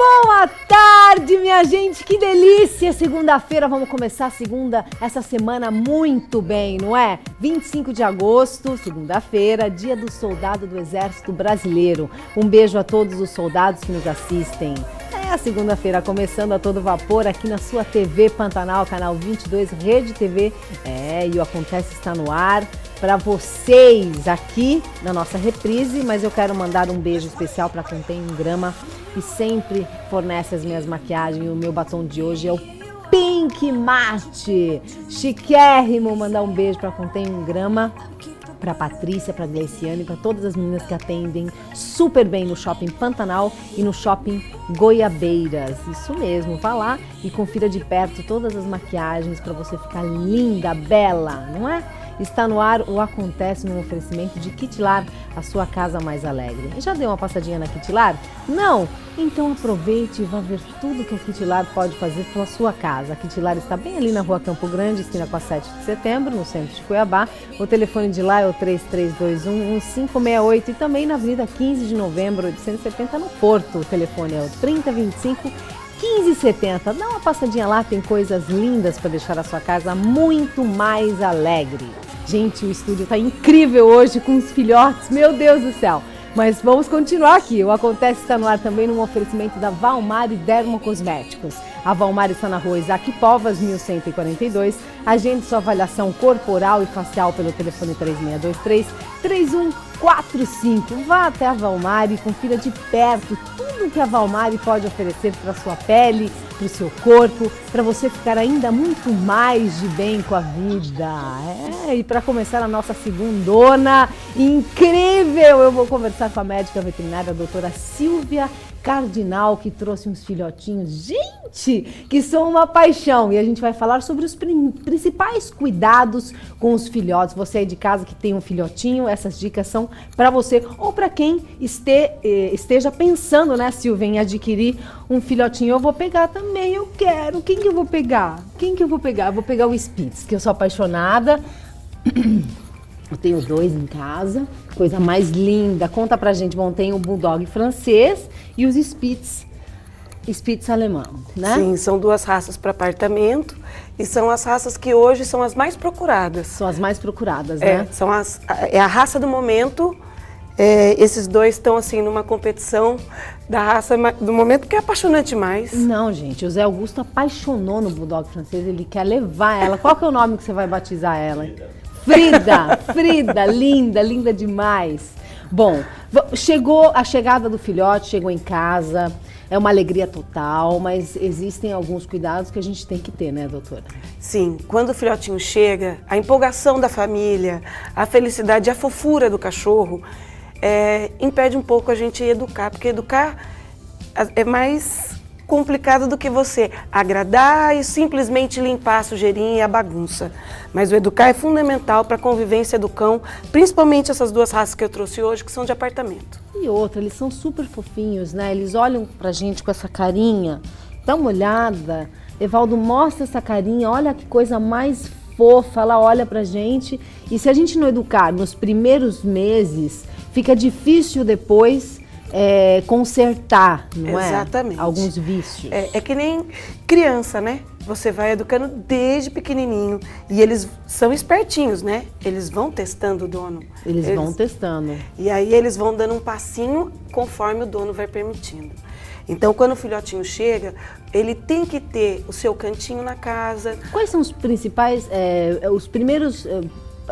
Boa tarde, minha gente, que delícia! Segunda-feira, vamos começar essa semana muito bem, não é? 25 de agosto, segunda-feira, dia do soldado do Exército Brasileiro. Um beijo a todos os soldados que nos assistem. É a segunda-feira começando a todo vapor aqui na sua TV Pantanal, canal 22, Rede TV. E o Acontece está no ar para vocês aqui na nossa reprise, mas eu quero mandar um beijo especial para quem tem um grama e sempre fornece as minhas maquiagens. O meu batom de hoje é o Pink Mate, chiquérrimo. Mandar um beijo para quem tem um grama, para Patrícia, para Gleiciane, para todas as meninas que atendem super bem no Shopping Pantanal e no Shopping Goiabeiras. Isso mesmo, vá lá e confira de perto todas as maquiagens para você ficar linda, bela, não é? Está no ar o Acontece num oferecimento de Kitlar, a sua casa mais alegre. Já deu uma passadinha na Kitlar? Não? Então aproveite e vá ver tudo que a Kitlar pode fazer pela sua casa. A Kitlar está bem ali na rua Campo Grande, esquina com a 7 de setembro, no centro de Cuiabá. O telefone de lá é o 3321-1568 e também na avenida 15 de novembro, 870, no Porto. O telefone é o 3025-1570. Dá uma passadinha lá, tem coisas lindas para deixar a sua casa muito mais alegre. Gente, o estúdio tá incrível hoje com os filhotes, meu Deus do céu. Mas vamos continuar aqui. O Acontece está no ar também num oferecimento da Valmari Dermocosméticos. A Valmari está na rua Isaac Povas, 1142. Agende sua avaliação corporal e facial pelo telefone 3623-3145. Vá até a Valmari e confira de perto tudo que a Valmari pode oferecer para sua pele, para o seu corpo, para você ficar ainda muito mais de bem com a vida. E para começar a nossa segundona incrível, eu vou conversar com a médica veterinária, a doutora Silvia Cardinal, que trouxe uns filhotinhos, gente, que são uma paixão. E a gente vai falar sobre os principais cuidados com os filhotes. Você aí de casa que tem um filhotinho, essas dicas são para você ou para quem esteja pensando, né, Silvia, em adquirir um filhotinho. Eu vou pegar também, eu quero. Quem que eu vou pegar? Eu vou pegar o Spitz, que eu sou apaixonada. Eu tenho 2 em casa, coisa mais linda. Conta pra gente, bom, tem o Bulldog francês e os Spitz alemão, né? Sim, são 2 raças para apartamento e são as raças que hoje são as mais procuradas. São as mais procuradas, né? É a raça do momento. Esses 2 estão assim numa competição da raça do momento, que é apaixonante mais. Não, gente, o Zé Augusto apaixonou no Bulldog francês, ele quer levar ela. Qual que é o nome que você vai batizar ela? Frida, linda demais. Bom, chegou a chegada do filhote, chegou em casa, é uma alegria total, mas existem alguns cuidados que a gente tem que ter, né, doutora? Sim, quando o filhotinho chega, a empolgação da família, a felicidade, a fofura do cachorro, impede um pouco a gente educar, porque educar é mais complicado do que você agradar e simplesmente limpar a sujeirinha e a bagunça. Mas o educar é fundamental para a convivência do cão, principalmente essas 2 raças que eu trouxe hoje, que são de apartamento. E outra, eles são super fofinhos, né? Eles olham pra gente com essa carinha. Dá uma olhada. Evaldo, mostra essa carinha, olha que coisa mais fofa. Ela olha pra gente. E se a gente não educar nos primeiros meses, fica difícil depois consertar, não é? Exatamente. Alguns vícios. É que nem criança, né? Você vai educando desde pequenininho e eles são espertinhos, né? Eles vão testando o dono. Eles vão testando. E aí eles vão dando um passinho conforme o dono vai permitindo. Então, quando o filhotinho chega, ele tem que ter o seu cantinho na casa. Quais são os principais, as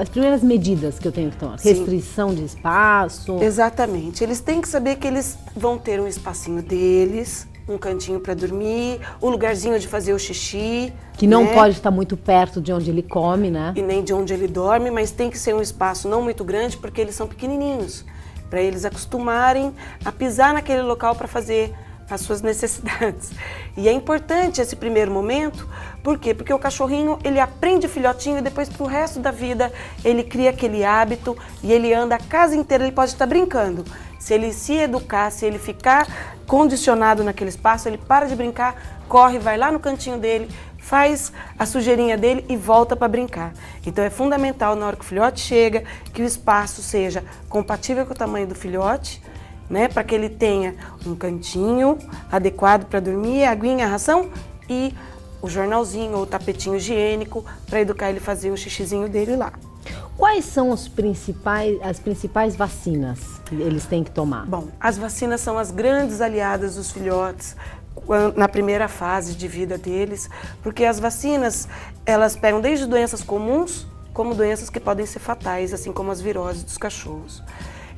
primeiras medidas que eu tenho que tomar? Sim. Restrição de espaço? Exatamente. Eles têm que saber que eles vão ter um espacinho deles, um cantinho para dormir, um lugarzinho de fazer o xixi. Que não né? pode estar muito perto de onde ele come, né? E nem de onde ele dorme, mas tem que ser um espaço não muito grande, porque eles são pequenininhos, para eles acostumarem a pisar naquele local para fazer as suas necessidades. E é importante esse primeiro momento, por quê? Porque o cachorrinho, ele aprende filhotinho e depois pro resto da vida ele cria aquele hábito e ele anda a casa inteira, ele pode estar brincando. Se ele se educar, se ele ficar condicionado naquele espaço, ele para de brincar, corre, vai lá no cantinho dele, faz a sujeirinha dele e volta para brincar. Então é fundamental na hora que o filhote chega, que o espaço seja compatível com o tamanho do filhote, né, para que ele tenha um cantinho adequado para dormir, a aguinha, a ração e o jornalzinho ou o tapetinho higiênico para educar ele a fazer o xixizinho dele lá. Quais são as principais vacinas que eles têm que tomar? Bom, as vacinas são as grandes aliadas dos filhotes na primeira fase de vida deles, porque as vacinas, elas pegam desde doenças comuns, como doenças que podem ser fatais, assim como as viroses dos cachorros.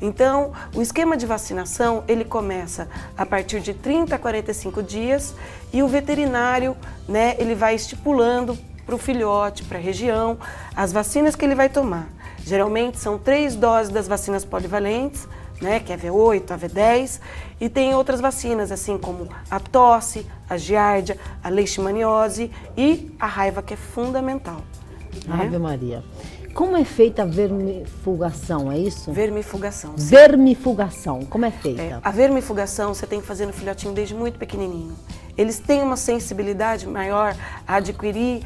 Então, o esquema de vacinação, ele começa a partir de 30 a 45 dias e o veterinário, né, ele vai estipulando para o filhote, para a região, as vacinas que ele vai tomar. Geralmente são 3 doses das vacinas polivalentes, né, que é a V8, a V10, e tem outras vacinas, assim como a tosse, a giardia, a leishmaniose e a raiva, que é fundamental. Né? Ave Maria. Como é feita a vermifugação, é isso? Vermifugação. Sim. Vermifugação, como é feita? A vermifugação você tem que fazer no filhotinho desde muito pequenininho. Eles têm uma sensibilidade maior a adquirir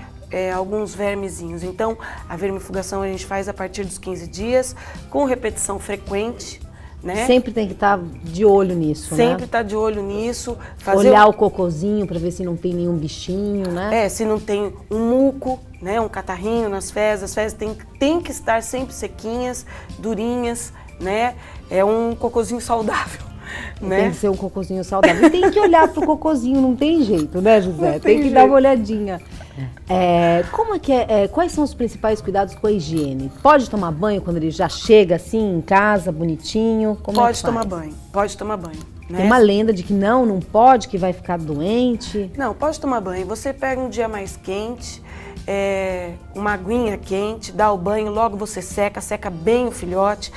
alguns vermezinhos. Então, a vermifugação a gente faz a partir dos 15 dias, com repetição frequente. Né? Sempre tem que estar de olho nisso, Sempre né? estar de olho nisso. Olhar o cocôzinho para ver se não tem nenhum bichinho, né? Se não tem um muco, né, um catarrinho nas fezes. As fezes tem que estar sempre sequinhas, durinhas, né? É um cocôzinho saudável. Né? Tem que ser um cocôzinho saudável. E tem que olhar pro cocôzinho, não tem jeito, né, José? Não tem que jeito. dar uma olhadinha. Como é que quais são os principais cuidados com a higiene? Pode tomar banho quando ele já chega assim em casa, bonitinho? Pode tomar banho, pode tomar banho. Né? Tem uma lenda de que não pode, que vai ficar doente. Não, pode tomar banho. Você pega um dia mais quente, uma aguinha quente, dá o banho, logo você seca bem o filhote.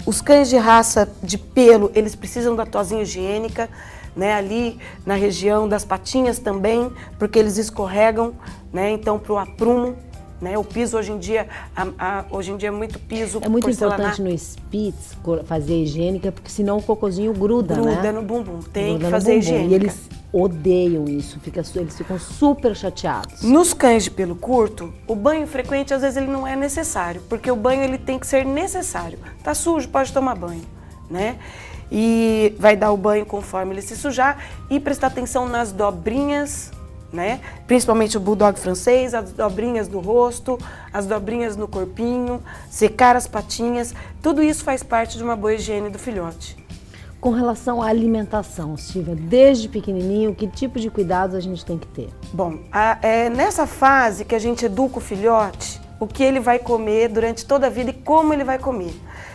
Os cães de raça de pelo, eles precisam da tosinha higiênica, né, ali na região das patinhas também, porque eles escorregam, né, então para o aprumo, né, o piso hoje em dia, hoje em dia é muito piso. É muito porcelanato. importante no Spitz fazer a higiênica, porque senão o cocôzinho gruda, né? Gruda no bumbum, tem Gruda que fazer a higiênica. E eles odeiam isso, eles ficam super chateados. Nos cães de pelo curto, o banho frequente às vezes ele não é necessário, porque o banho ele tem que ser necessário. Tá sujo, pode tomar banho, né? E vai dar o banho conforme ele se sujar e prestar atenção nas dobrinhas, né? Principalmente o bulldog francês, as dobrinhas do rosto, as dobrinhas no corpinho, secar as patinhas, tudo isso faz parte de uma boa higiene do filhote. Com relação à alimentação, Silvia, desde pequenininho, que tipo de cuidados a gente tem que ter? Bom, é nessa fase que a gente educa o filhote, o que ele vai comer durante toda a vida e como ele vai comer.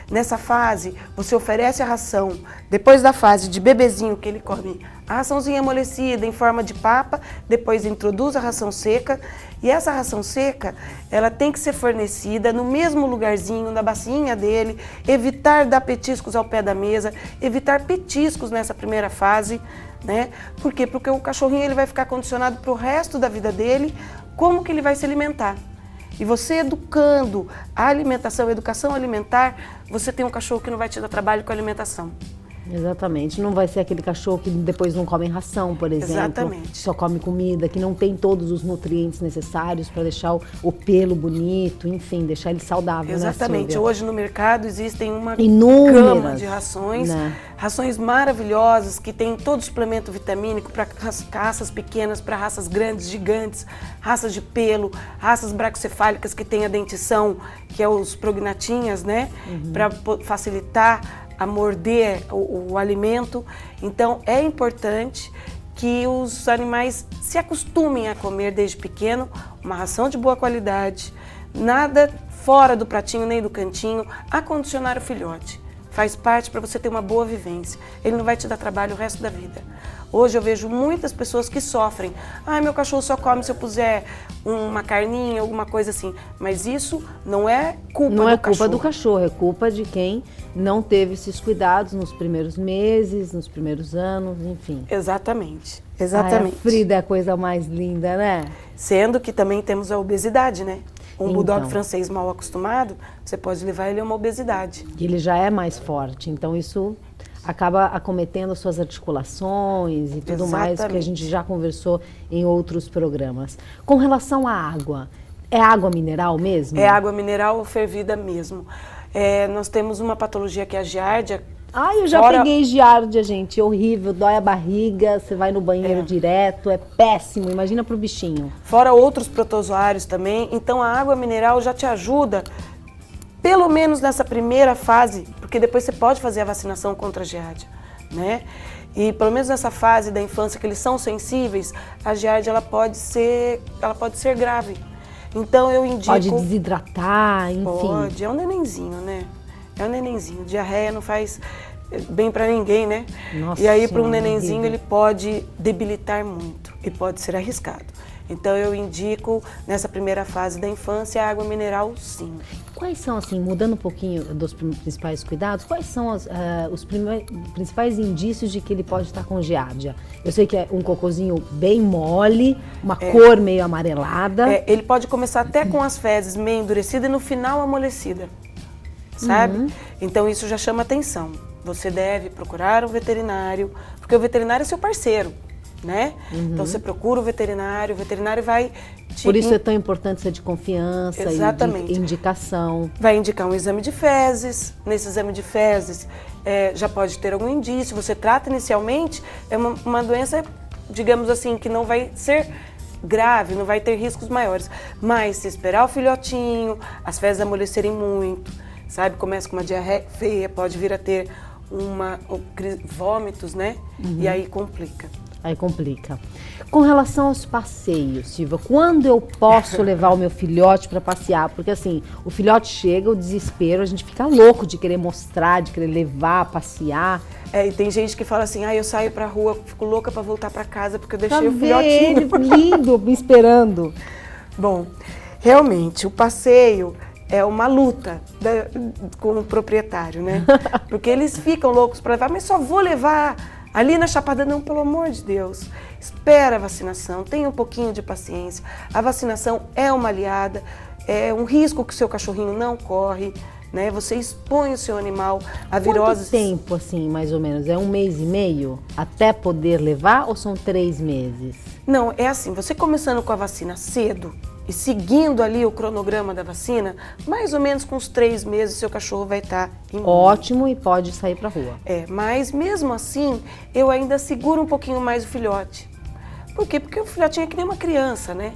Nessa fase, você oferece a ração, depois da fase de bebezinho que ele come a raçãozinha amolecida em forma de papa, depois introduz a ração seca e essa ração seca, ela tem que ser fornecida no mesmo lugarzinho, na bacinha dele, evitar dar petiscos ao pé da mesa, evitar petiscos nessa primeira fase, né? Por quê? Porque o cachorrinho ele vai ficar condicionado para o resto da vida dele, como que ele vai se alimentar. E você educando a alimentação, a educação alimentar, você tem um cachorro que não vai te dar trabalho com a alimentação. Exatamente. Não vai ser aquele cachorro que depois não come ração, por exemplo. Exatamente. Só come comida, que não tem todos os nutrientes necessários para deixar o pelo bonito, enfim, deixar ele saudável. Exatamente. Né, Silvia? Hoje no mercado existem uma Inúmeras, gama de rações, né? Rações maravilhosas que tem todo suplemento vitamínico para raças pequenas, para raças grandes, gigantes, raças de pelo, raças braquicefálicas que tem a dentição, que é os prognatinhas, né? Para facilitar a morder o alimento. Então é importante que os animais se acostumem a comer desde pequeno uma ração de boa qualidade, nada fora do pratinho nem do cantinho, acondicionar o filhote. Faz parte para você ter uma boa vivência. Ele não vai te dar trabalho o resto da vida. Hoje eu vejo muitas pessoas que sofrem. Ah, meu cachorro só come se eu puser uma carninha, alguma coisa assim. Mas isso não é culpa do cachorro. Não é culpa do cachorro, é culpa de quem não teve esses cuidados nos primeiros meses, nos primeiros anos, enfim. Exatamente, Ai, exatamente. a Frida é a coisa mais linda, né? Sendo que também temos a obesidade, né? Um bulldog Então. francês mal acostumado, você pode levar ele a uma obesidade. E ele já é mais forte, então isso acaba acometendo as suas articulações e tudo mais, que a Exatamente. gente já conversou em outros programas. Com relação à água, é água mineral mesmo? É água mineral ou fervida mesmo. Nós temos uma patologia que é a giardia, Ai, eu já Fora- peguei giardia, gente, horrível, dói a barriga, você vai no banheiro direto, é péssimo, imagina pro bichinho. Fora outros protozoários também. Então a água mineral já te ajuda, pelo menos nessa primeira fase, porque depois você pode fazer a vacinação contra a giardia, né? E pelo menos nessa fase da infância que eles são sensíveis, a giardia ela pode ser grave. Então eu indico... Pode desidratar, enfim. Pode, é um nenenzinho, né? É um nenenzinho. Diarreia não faz bem pra ninguém, né? Nossa E aí para um Senhora, nenenzinho horrível. ele pode debilitar muito e pode ser arriscado. Então eu indico nessa primeira fase da infância a água mineral, sim. Quais são, assim, mudando um pouquinho dos principais cuidados, quais são os principais indícios de que ele pode estar com giardia? Eu sei que é um cocôzinho bem mole, uma cor meio amarelada. Ele pode começar até com as fezes meio endurecidas e no final amolecida, sabe? Então isso já chama atenção. Você deve procurar um veterinário, porque o veterinário é seu parceiro, né? Então você procura o veterinário vai te... Por isso é tão importante ser de confiança Exatamente. e de indicação. Vai indicar um exame de fezes. Nesse exame de fezes já pode ter algum indício. Você trata inicialmente, é uma doença, digamos assim, que não vai ser grave, não vai ter riscos maiores. Mas se esperar o filhotinho, as fezes amolecerem muito, sabe? Começa com uma diarreia feia, pode vir a ter vômitos, né? E aí complica. Aí complica. Com relação aos passeios, Silvia, quando eu posso levar o meu filhote para passear? Porque assim, o filhote chega, o desespero, a gente fica louco de querer mostrar, de querer levar, passear. E tem gente que fala assim, eu saio pra rua, fico louca pra voltar pra casa porque eu deixei Pra o ver filhotinho. ele lindo, me esperando. Bom, realmente, o passeio é uma luta com o proprietário, né? Porque eles ficam loucos para levar, mas só vou levar ali na Chapada. Não, pelo amor de Deus. Espera a vacinação, tenha um pouquinho de paciência. A vacinação é uma aliada, é um risco que o seu cachorrinho não corre, né? Você expõe o seu animal a viroses. Quanto tempo, assim, mais ou menos? É 1 mês e meio até poder levar ou são 3 meses? Não, é assim, você começando com a vacina cedo e seguindo ali o cronograma da vacina, mais ou menos com uns 3 meses seu cachorro vai estar imune. Ótimo, e pode sair pra rua. Mas mesmo assim, eu ainda seguro um pouquinho mais o filhote. Por quê? Porque o filhotinho é que nem uma criança, né?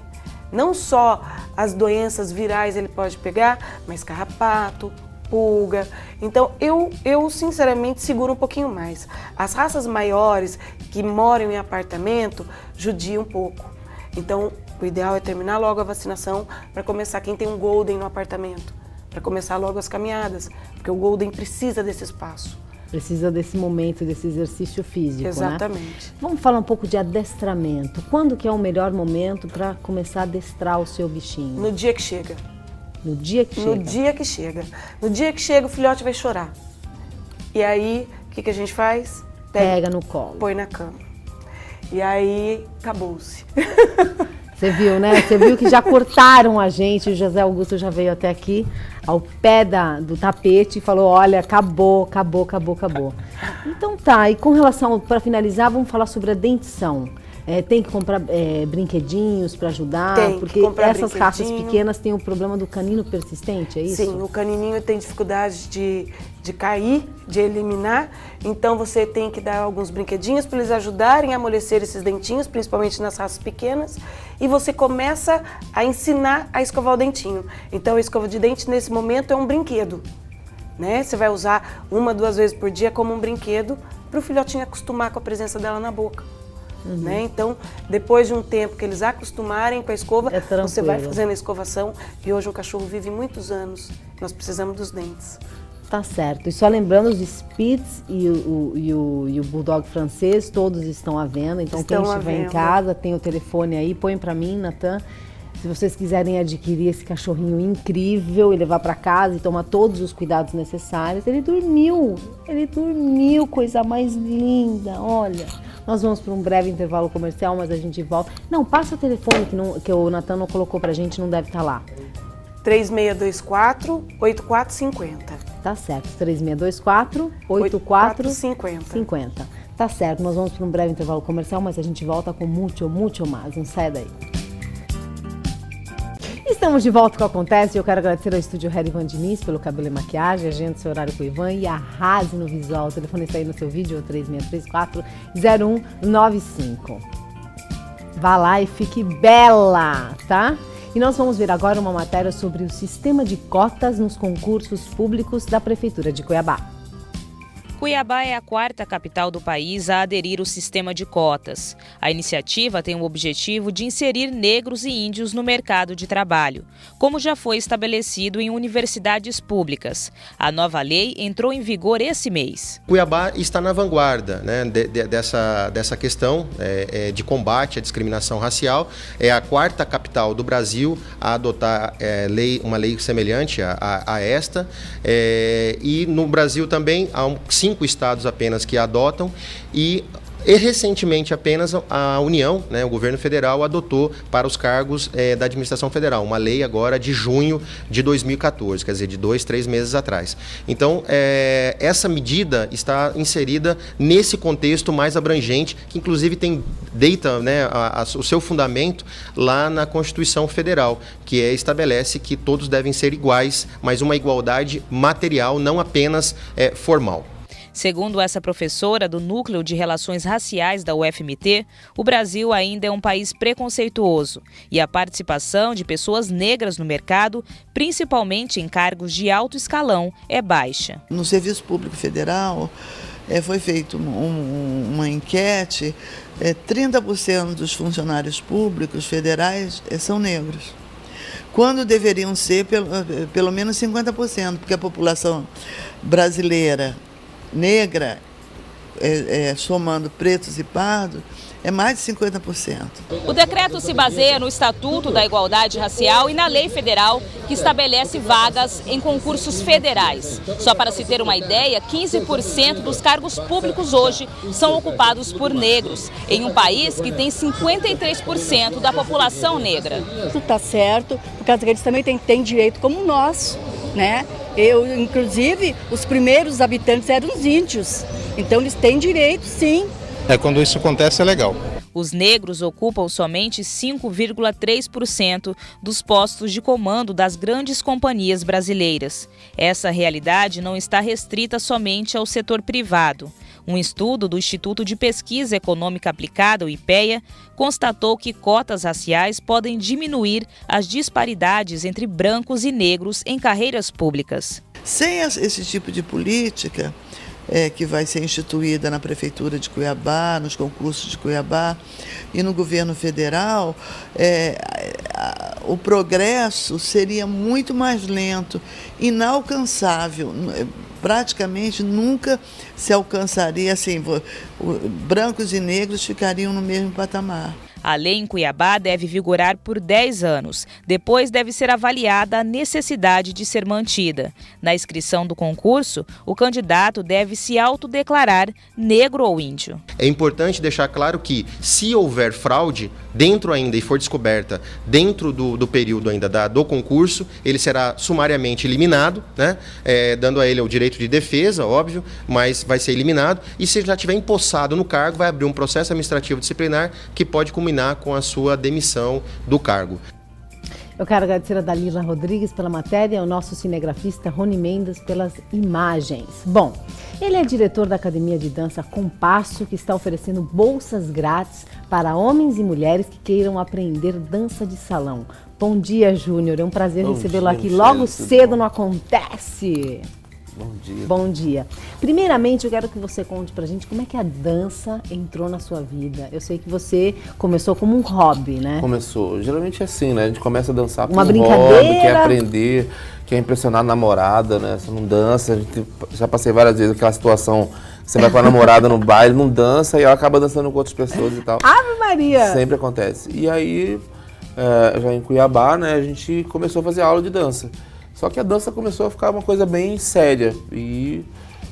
Não só as doenças virais ele pode pegar, mas carrapato, pulga. Então, eu sinceramente seguro um pouquinho mais. As raças maiores que moram em apartamento judiam um pouco. Então, o ideal é terminar logo a vacinação para começar quem tem um Golden no apartamento, para começar logo as caminhadas, porque o Golden precisa desse espaço. Precisa desse momento, desse exercício físico, Exatamente. né? Vamos falar um pouco de adestramento. Quando que é o melhor momento para começar a adestrar o seu bichinho? No dia que chega. No dia que chega? No dia que chega. No dia que chega, o filhote vai chorar. E aí, o que a gente faz? Pega no colo. Põe na cama. E aí, acabou-se. Você viu, né? Você viu que já cortaram a gente, o José Augusto já veio até aqui, ao pé do tapete e falou, olha, acabou. Então tá, e com relação, para finalizar, vamos falar sobre a dentição. Tem que comprar brinquedinhos para ajudar? Tem que porque comprar essas raças brinquedinho. pequenas têm o problema do canino persistente, é isso? Sim, o canininho tem dificuldade de cair, de eliminar, então você tem que dar alguns brinquedinhos para eles ajudarem a amolecer esses dentinhos, principalmente nas raças pequenas, e você começa a ensinar a escovar o dentinho. Então a escova de dente nesse momento é um brinquedo, né? Você vai usar 1, 2 vezes por dia como um brinquedo para o filhotinho acostumar com a presença dela na boca. Né? Então, depois de um tempo que eles acostumarem com a escova, você vai fazendo a escovação e hoje o cachorro vive muitos anos. Nós precisamos dos dentes. Tá certo. E só lembrando, os Spitz e o Bulldog francês, todos estão à venda. Então, quem estiver em casa, tem o telefone aí, põe pra mim, Natan. Se vocês quiserem adquirir esse cachorrinho incrível e levar para casa e tomar todos os cuidados necessários. Ele dormiu, coisa mais linda, olha. Nós vamos para um breve intervalo comercial, mas a gente volta. Não, passa o telefone que o Natan não colocou pra gente, não deve estar lá. 3624-8450. Tá certo, 3624-8450. Tá certo, nós vamos para um breve intervalo comercial, mas a gente volta com muito mais. Não sai daí. Estamos de volta com o Acontece. Eu quero agradecer ao Estúdio Harry Van Diniz pelo cabelo e maquiagem, agende seu horário com o Ivan e arrase no visual. O telefone está aí no seu vídeo, 3634-0195. Vá lá e fique bela, tá? E nós vamos ver agora uma matéria sobre o sistema de cotas nos concursos públicos da Prefeitura de Cuiabá. Cuiabá é a quarta capital do país a aderir ao sistema de cotas. A iniciativa tem o objetivo de inserir negros e índios no mercado de trabalho, como já foi estabelecido em universidades públicas. A nova lei entrou em vigor esse mês. Cuiabá está na vanguarda, né, dessa questão de combate à discriminação racial. É a quarta capital do Brasil a adotar uma lei semelhante a esta. E no Brasil também há 5 estados apenas que adotam e recentemente apenas a União, né, o governo federal, adotou para os cargos da administração federal, uma lei agora de junho de 2014, quer dizer, de 2-3 meses atrás. Então, essa medida está inserida nesse contexto mais abrangente, que inclusive deita, né, o seu fundamento lá na Constituição Federal, que estabelece que todos devem ser iguais, mas uma igualdade material, não apenas formal. Segundo essa professora do Núcleo de Relações Raciais da UFMT, o Brasil ainda é um país preconceituoso e a participação de pessoas negras no mercado, principalmente em cargos de alto escalão, é baixa. No Serviço Público Federal foi feita uma enquete, 30% dos funcionários públicos federais são negros, quando deveriam ser pelo menos 50%, porque a população brasileira negra, somando pretos e pardos, é mais de 50%. O decreto se baseia no Estatuto da Igualdade Racial e na lei federal que estabelece vagas em concursos federais. Só para se ter uma ideia, 15% dos cargos públicos hoje são ocupados por negros, em um país que tem 53% da população negra. Isso está certo, por causa que eles também têm direito como nós, né? Inclusive, os primeiros habitantes eram os índios, então eles têm direito, sim. Quando isso acontece é legal. Os negros ocupam somente 5,3% dos postos de comando das grandes companhias brasileiras. Essa realidade não está restrita somente ao setor privado. Um estudo do Instituto de Pesquisa Econômica Aplicada, o IPEA, constatou que cotas raciais podem diminuir as disparidades entre brancos e negros em carreiras públicas. Sem esse tipo de política que vai ser instituída na Prefeitura de Cuiabá, nos concursos de Cuiabá e no governo federal, o progresso seria muito mais lento, inalcançável. Praticamente nunca se alcançaria, assim, brancos e negros ficariam no mesmo patamar. A lei em Cuiabá deve vigorar por 10 anos. Depois deve ser avaliada a necessidade de ser mantida. Na inscrição do concurso, o candidato deve se autodeclarar negro ou índio. É importante deixar claro que, se houver fraude dentro ainda e for descoberta dentro do período ainda do concurso, ele será sumariamente eliminado, né? Dando a ele o direito de defesa, óbvio, mas vai ser eliminado. E se ele já estiver empossado no cargo, vai abrir um processo administrativo disciplinar que pode culminar com a sua demissão do cargo. Eu quero agradecer a Dalila Rodrigues pela matéria e ao nosso cinegrafista Rony Mendes pelas imagens. Bom, ele é diretor da Academia de Dança Compasso, que está oferecendo bolsas grátis para homens e mulheres que queiram aprender dança de salão. Bom dia, Júnior. É um prazer recebê-lo aqui logo cedo no Acontece. Bom dia. Bom dia. Primeiramente, eu quero que você conte pra gente como é que a dança entrou na sua vida. Eu sei que você começou como um hobby, né? Começou. Geralmente é assim, né? A gente começa a dançar por uma um brincadeira, hobby, quer aprender, quer impressionar a namorada, né? Você não dança. Já passei várias vezes aquela situação, você vai com a namorada no baile, não dança e ela acaba dançando com outras pessoas e tal. Ave Maria! Sempre acontece. E aí, já em Cuiabá, né, a gente começou a fazer aula de dança. Só que a dança começou a ficar uma coisa bem séria e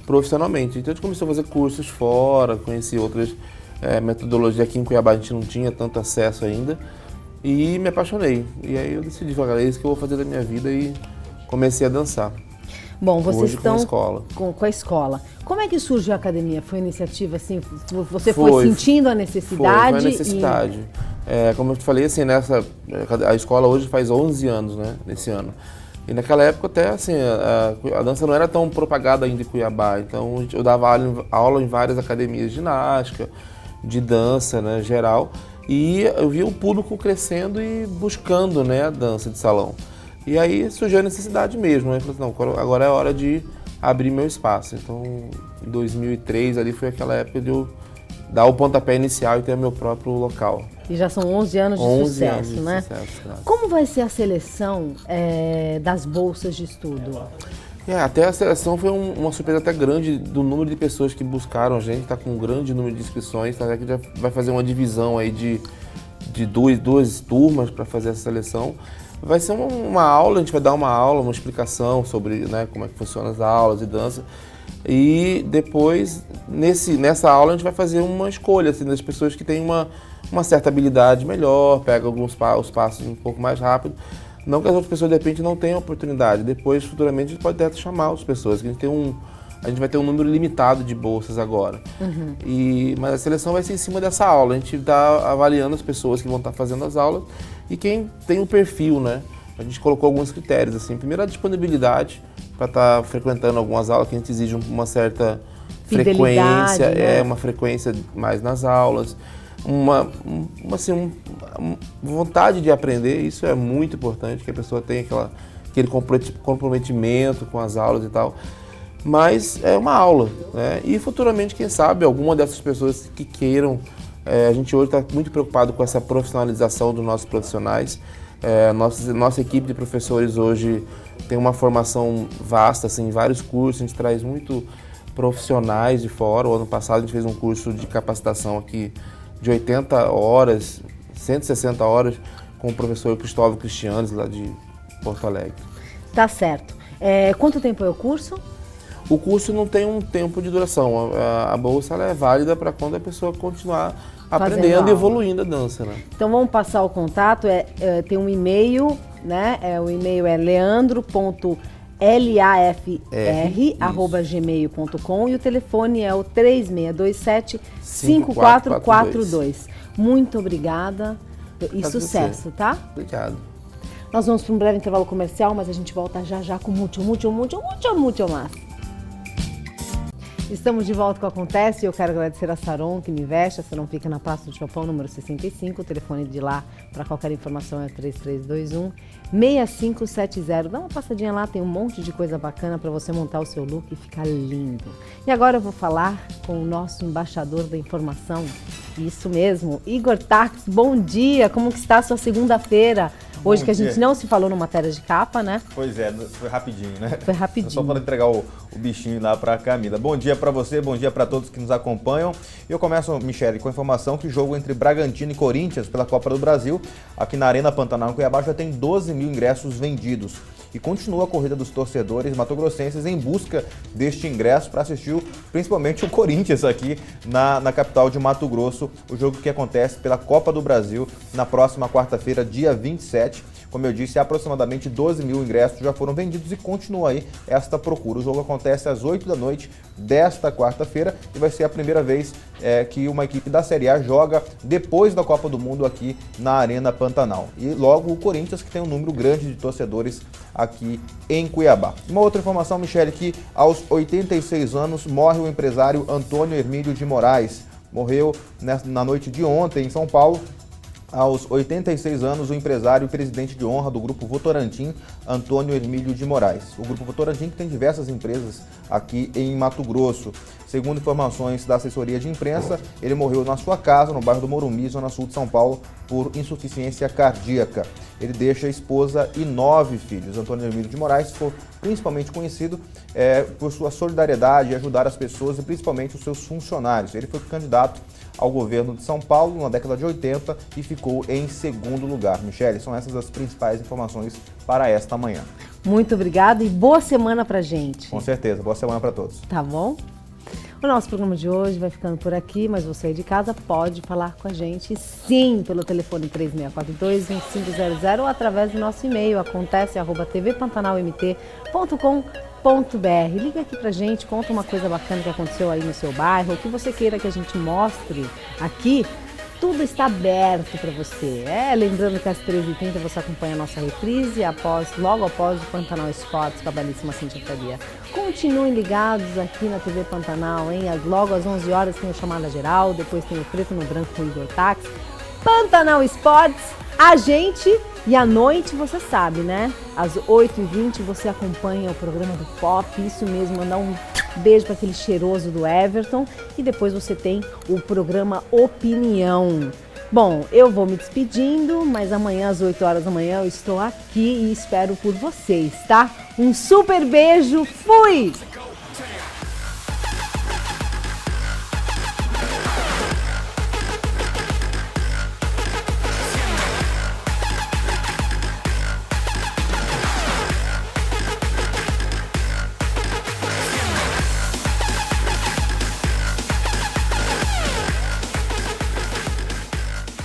profissionalmente. Então a gente começou a fazer cursos fora, conheci outras metodologias. Aqui em Cuiabá a gente não tinha tanto acesso ainda e me apaixonei. E aí eu decidi, é isso que eu vou fazer da minha vida e comecei a dançar. Bom, vocês Hoje estão com a escola. Com a escola. Como é que surgiu a academia? Foi iniciativa assim? Você foi sentindo a necessidade? Foi a necessidade. Como eu te falei, assim, a escola hoje faz 11 anos, né, nesse ano. E naquela época até, assim, a dança não era tão propagada ainda em Cuiabá. Então eu dava aula em várias academias de ginástica, de dança, né, geral. E eu via o público crescendo e buscando, né, a dança de salão. E aí surgiu a necessidade mesmo, né? Eu falei, não, agora é hora de abrir meu espaço. Então, em 2003, ali foi aquela época de eu dar o pontapé inicial e ter meu próprio local. E já são 11 anos de 11 sucesso, anos de né? sucesso, graças. Como vai ser a seleção das bolsas de estudo? Até a seleção foi uma surpresa até grande do número de pessoas que buscaram a gente, está com um grande número de inscrições, tá? Que já vai fazer uma divisão aí de duas turmas para fazer essa seleção. Vai ser uma aula, a gente vai dar uma aula, uma explicação sobre, né, como é que funcionam as aulas de dança. E depois, nessa aula, a gente vai fazer uma escolha assim, das pessoas que têm uma certa habilidade melhor, pega os passos um pouco mais rápido. Não que as outras pessoas, de repente, não tenham oportunidade. Depois, futuramente, a gente pode até chamar as pessoas, que a gente vai ter um número limitado de bolsas agora. Mas a seleção vai ser em cima dessa aula. A gente está avaliando as pessoas que vão estar fazendo as aulas e quem tem o perfil, né? A gente colocou alguns critérios, assim. Primeiro, a disponibilidade para estar frequentando algumas aulas, que a gente exige uma certa frequência, né? Uma frequência mais nas aulas. Uma vontade de aprender, isso é muito importante, que a pessoa tenha aquele comprometimento com as aulas e tal. Mas é uma aula, né? E futuramente, quem sabe, alguma dessas pessoas que queiram, a gente hoje está muito preocupado com essa profissionalização dos nossos profissionais. Nossa equipe de professores hoje tem uma formação vasta, assim, vários cursos, a gente traz muito profissionais de fora. O ano passado a gente fez um curso de capacitação aqui de 80 horas, 160 horas, com o professor Cristóvão Cristianes, lá de Porto Alegre. Tá certo. Quanto tempo é o curso? O curso não tem um tempo de duração. A bolsa ela é válida para quando a pessoa continuar aprendendo e evoluindo a dança, né? Então vamos passar o contato. Tem um e-mail, né? O e-mail é leandro.lafr@gmail.com e o telefone é o 3627-5442. Muito obrigada e sucesso, tá? Obrigado. Nós vamos para um breve intervalo comercial, mas a gente volta já com muito mais. Estamos de volta com o Acontece e eu quero agradecer a Saron, que me veste. A Saron fica na Praça do Chopão, número 65. O telefone de lá para qualquer informação é 3321-6570. Dá uma passadinha lá, tem um monte de coisa bacana para você montar o seu look e ficar lindo. E agora eu vou falar com o nosso embaixador da informação. Isso mesmo, Igor Tax, bom dia! Como que está a sua segunda-feira? Hoje que a gente não se falou no matéria de capa, né? Pois é, foi rapidinho, né? Foi rapidinho. Só para entregar o bichinho lá para a Camila. Bom dia para você, bom dia para todos que nos acompanham. Eu começo, Michele, com a informação que o jogo entre Bragantino e Corinthians pela Copa do Brasil, aqui na Arena Pantanal, em Cuiabá, já tem 12 mil ingressos vendidos. E continua a corrida dos torcedores matogrossenses em busca deste ingresso para assistir principalmente o Corinthians aqui na capital de Mato Grosso, o jogo que acontece pela Copa do Brasil na próxima quarta-feira, dia 27. Como eu disse, aproximadamente 12 mil ingressos já foram vendidos e continua aí esta procura. O jogo acontece às 8 da noite desta quarta-feira e vai ser a primeira vez que uma equipe da Série A joga depois da Copa do Mundo aqui na Arena Pantanal. E logo o Corinthians, que tem um número grande de torcedores aqui em Cuiabá. Uma outra informação, Michele, que aos 86 anos morre o empresário Antônio Hermílio de Moraes. Morreu na noite de ontem em São Paulo. Aos 86 anos, o empresário e presidente de honra do Grupo Votorantim, Antônio Hermílio de Moraes. O Grupo Votorantim que tem diversas empresas aqui em Mato Grosso. Segundo informações da assessoria de imprensa, ele morreu na sua casa, no bairro do Morumbi, zona sul de São Paulo, por insuficiência cardíaca. Ele deixa a esposa e 9 filhos. Antônio Hermílio de Moraes ficou principalmente conhecido por sua solidariedade e ajudar as pessoas e principalmente os seus funcionários. Ele foi candidato ao governo de São Paulo na década de 80 e ficou em segundo lugar. Michele, são essas as principais informações para esta manhã. Muito obrigada e boa semana pra gente. Com certeza, boa semana para todos. Tá bom? O nosso programa de hoje vai ficando por aqui, mas você aí de casa pode falar com a gente, sim, pelo telefone 3642-2500 ou através do nosso e-mail, acontece@tvpantanalmt.com.br. Liga aqui pra gente, conta uma coisa bacana que aconteceu aí no seu bairro, o que você queira que a gente mostre aqui tudo está aberto para você. Lembrando que às 13h30 você acompanha a nossa reprise logo após o Pantanal Esportes com a belíssima Cíntia Faria. Continuem ligados aqui na TV Pantanal, hein? Logo às 11 horas tem o Chamada Geral, depois tem o Preto no Branco com o Igor Tax. Pantanal Esportes, a gente... E à noite, você sabe, né? Às 8h20 você acompanha o programa do Pop, isso mesmo, mandar um beijo para aquele cheiroso do Everton. E depois você tem o programa Opinião. Bom, eu vou me despedindo, mas amanhã às 8 horas da manhã eu estou aqui e espero por vocês, tá? Um super beijo, fui!